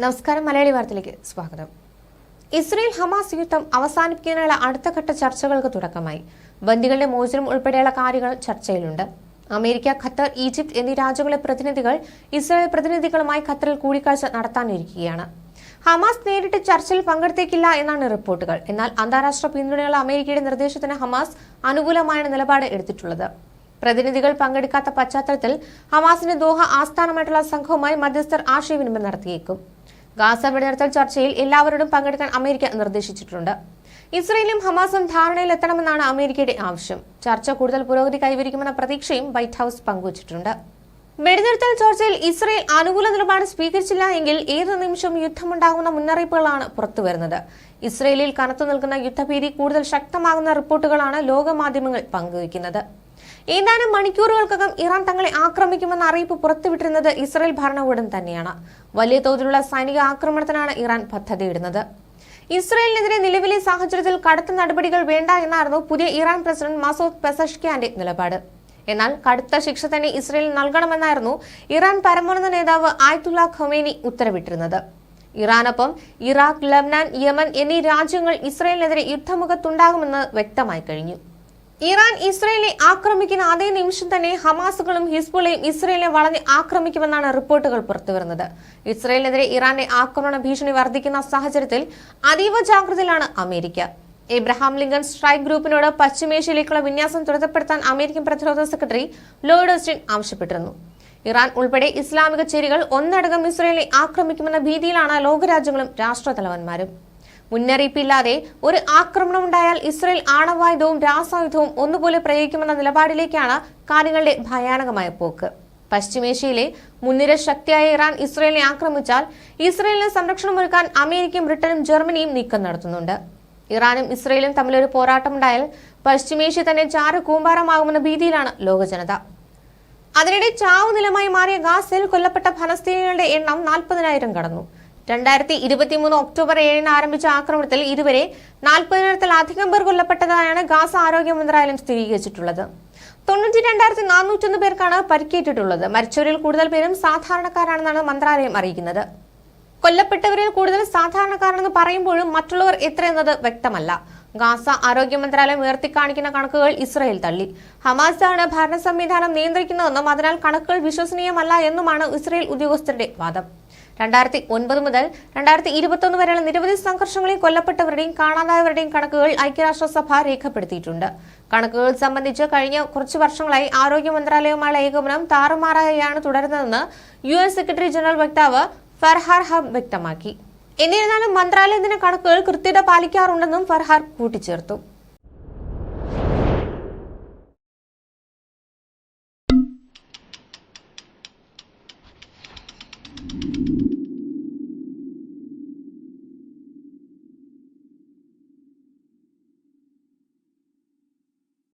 നമസ്കാരം. മലയാളി വാർത്തയിലേക്ക് സ്വാഗതം. ഇസ്രയേൽ ഹമാസ് യുദ്ധം അവസാനിപ്പിക്കാനുള്ള അടുത്ത ഘട്ട ചർച്ചകൾക്ക് തുടക്കമായി. ബന്ദികളുടെ മോചനം ഉൾപ്പെടെയുള്ള കാര്യങ്ങൾ ചർച്ചയിലുണ്ട്. അമേരിക്ക, ഖത്തർ, ഈജിപ്ത് എന്നീ രാജ്യങ്ങളിലെ പ്രതിനിധികൾ ഇസ്രായേൽ പ്രതിനിധികളുമായി ഖത്തറിൽ കൂടിക്കാഴ്ച നടത്താനിരിക്കുകയാണ്. ഹമാസ് നേരിട്ട് ചർച്ചയിൽ പങ്കെടുത്തേക്കില്ല എന്നാണ് റിപ്പോർട്ടുകൾ. എന്നാൽ അന്താരാഷ്ട്ര പിന്തുണയുള്ള അമേരിക്കയുടെ നിർദ്ദേശത്തിന് ഹമാസ് അനുകൂലമായാണ് നിലപാട് എടുത്തിട്ടുള്ളത്. പ്രതിനിധികൾ പങ്കെടുക്കാത്ത പശ്ചാത്തലത്തിൽ ഹമാസിന്റെ ദോഹ ആസ്ഥാനമായിട്ടുള്ള സംഘവുമായി മധ്യസ്ഥർ ആശയവിനിമയം നടത്തിയേക്കും. ഗാസ വെടിനിർത്തൽ ചർച്ചയിൽ എല്ലാവരോടും പങ്കെടുക്കാൻ അമേരിക്ക നിർദ്ദേശിച്ചിട്ടുണ്ട്. ഇസ്രയേലും ഹമാസും ധാരണയിലെത്തണമെന്നാണ് അമേരിക്കയുടെ ആവശ്യം. ചർച്ച കൂടുതൽ പുരോഗതി കൈവരിക്കുമെന്ന പ്രതീക്ഷയും വൈറ്റ് ഹൌസ് പങ്കുവച്ചിട്ടുണ്ട്. വെടിനിർത്തൽ ചർച്ചയിൽ ഇസ്രയേൽ അനുകൂല നിലപാട് സ്വീകരിച്ചില്ല എങ്കിൽ ഏതു നിമിഷവും യുദ്ധമുണ്ടാകുന്ന മുന്നറിയിപ്പുകളാണ് പുറത്തുവരുന്നത്. ഇസ്രയേലിൽ കനത്തു നിൽക്കുന്ന യുദ്ധഭീതി കൂടുതൽ ശക്തമാകുന്ന റിപ്പോർട്ടുകളാണ് ലോകമാധ്യമങ്ങൾ പങ്കുവയ്ക്കുന്നത്. ഏതാനും മണിക്കൂറുകൾക്കകം ഇറാൻ തങ്ങളെ ആക്രമിക്കുമെന്ന അറിയിപ്പ് പുറത്തുവിട്ടിരുന്നത് ഇസ്രയേൽ ഭരണകൂടം തന്നെയാണ്. വലിയ തോതിലുള്ള സൈനിക ആക്രമണത്തിനാണ് ഇറാൻ പദ്ധതിയിടുന്നത്. ഇസ്രയേലിനെതിരെ നിലവിലെ സാഹചര്യത്തിൽ കടുത്ത നടപടികൾ വേണ്ട എന്നായിരുന്നു പുതിയ ഇറാൻ പ്രസിഡന്റ് മസൂദ് പെസഷ്കിയാന്റെ നിലപാട്. എന്നാൽ കടുത്ത ശിക്ഷ തന്നെ ഇസ്രയേൽ നൽകണമെന്നായിരുന്നു ഇറാൻ പരമോന്നത നേതാവ് ആയത്തുള്ള ഖൊമേനി ഉത്തരവിട്ടിരുന്നത്. ഇറാനൊപ്പം ഇറാഖ്, ലബനാൻ, യമൻ എന്നീ രാജ്യങ്ങൾ ഇസ്രയേലിനെതിരെ യുദ്ധമുഖത്തുണ്ടാകുമെന്ന് വ്യക്തമായി കഴിഞ്ഞു. ഇറാൻ ഇസ്രയേലിനെ ആക്രമിക്കുന്ന അതേ നിമിഷം തന്നെ ഹമാസുകളും ഹിസ്ബുള്ളയും ഇസ്രയേലിനെ വളഞ്ഞ് ആക്രമിക്കുമെന്നാണ് റിപ്പോർട്ടുകൾ പുറത്തുവരുന്നത്. ഇസ്രയേലിനെതിരെ ഇറാന്റെ ആക്രമണ ഭീഷണി വർദ്ധിക്കുന്ന സാഹചര്യത്തിൽ അതീവ ജാഗ്രതയിലാണ് അമേരിക്ക. എബ്രഹാം ലിങ്കൺ സ്ട്രൈക്ക് ഗ്രൂപ്പിനോട് പശ്ചിമേഷ്യയിലേക്കുള്ള വിന്യാസം ത്വരിതപ്പെടുത്താൻ അമേരിക്കൻ പ്രതിരോധ സെക്രട്ടറി ലോയിഡ് ഓസ്റ്റിൻ ആവശ്യപ്പെട്ടിരുന്നു. ഇറാൻ ഉൾപ്പെടെ ഇസ്ലാമിക ചേരികൾ ഒന്നടങ്കം ഇസ്രയേലിനെ ആക്രമിക്കുമെന്ന ഭീതിയിലാണ് ലോകരാജ്യങ്ങളും രാഷ്ട്രതലവന്മാരും. മുന്നറിയിപ്പില്ലാതെ ഒരു ആക്രമണം ഉണ്ടായാൽ ഇസ്രയേൽ ആണവായുധവും രാസായുധവും ഒന്നുപോലെ പ്രയോഗിക്കുമെന്ന നിലപാടിലേക്കാണ് കാര്യങ്ങളുടെ ഭയാനകമായ പോക്ക്. പശ്ചിമേഷ്യയിലെ മുൻനിര ശക്തിയായ ഇറാൻ ഇസ്രയേലിനെ ആക്രമിച്ചാൽ ഇസ്രയേലിന് സംരക്ഷണമൊരുക്കാൻ അമേരിക്കയും ബ്രിട്ടനും ജർമ്മനിയും നീക്കം നടത്തുന്നുണ്ട്. ഇറാനും ഇസ്രയേലും തമ്മിലൊരു പോരാട്ടമുണ്ടായാൽ പശ്ചിമേഷ്യ തന്നെ ചാരകൂമ്പാരമാകുമെന്ന ഭീതിയിലാണ് ലോകജനത. അതിനിടെ ചാവുനിലമായി മാറിയ ഗാസയിൽ കൊല്ലപ്പെട്ട ഫലസ്തീനികളുടെ എണ്ണം 40,000 കടന്നു. 2023 ഒക്ടോബർ 7 ആരംഭിച്ച ആക്രമണത്തിൽ ഇതുവരെ 40,000-ലധികം പേർ കൊല്ലപ്പെട്ടതായാണ് ഗാസ ആരോഗ്യ മന്ത്രാലയം സ്ഥിരീകരിച്ചിട്ടുള്ളത്. 92,401 പേർക്കാണ് പരിക്കേറ്റിട്ടുള്ളത്. മരിച്ചവരിൽ കൂടുതൽ പേരും സാധാരണക്കാരാണെന്നാണ് മന്ത്രാലയം അറിയിക്കുന്നത്. കൊല്ലപ്പെട്ടവരിൽ കൂടുതൽ സാധാരണക്കാരാണെന്ന് പറയുമ്പോഴും മറ്റുള്ളവർ എത്രയെന്നത് വ്യക്തമല്ല. ഗാസ ആരോഗ്യ മന്ത്രാലയം ഉയർത്തിക്കാണിക്കുന്ന കണക്കുകൾ ഇസ്രയേൽ തള്ളി. ഹമാസ് ആണ് ഭരണ സംവിധാനം നിയന്ത്രിക്കുന്നതെന്നും അതിനാൽ കണക്കുകൾ വിശ്വസനീയമല്ല എന്നുമാണ് ഇസ്രയേൽ ഉദ്യോഗസ്ഥരുടെ വാദം. 2009 മുതൽ 2021 വരെയുള്ള നിരവധി സംഘർഷങ്ങളിൽ കൊല്ലപ്പെട്ടവരുടെയും കാണാതായവരുടെയും കണക്കുകൾ ഐക്യരാഷ്ട്രസഭ രേഖപ്പെടുത്തിയിട്ടുണ്ട്. കണക്കുകൾ സംബന്ധിച്ച് കഴിഞ്ഞ കുറച്ചു വർഷങ്ങളായി ആരോഗ്യ മന്ത്രാലയവുമായുള്ള ഏകോപനം താറുമാറായാണ് തുടരുന്നതെന്ന് UN സെക്രട്ടറി ജനറൽ വക്താവ് ഫർഹാൻ ഹഖ് വ്യക്തമാക്കി. എന്നിരുന്നാലും മന്ത്രാലയത്തിന്റെ കണക്കുകൾ കൃത്യത പാലിക്കാറുണ്ടെന്നും ഫർഹാൻ കൂട്ടിച്ചേർത്തു.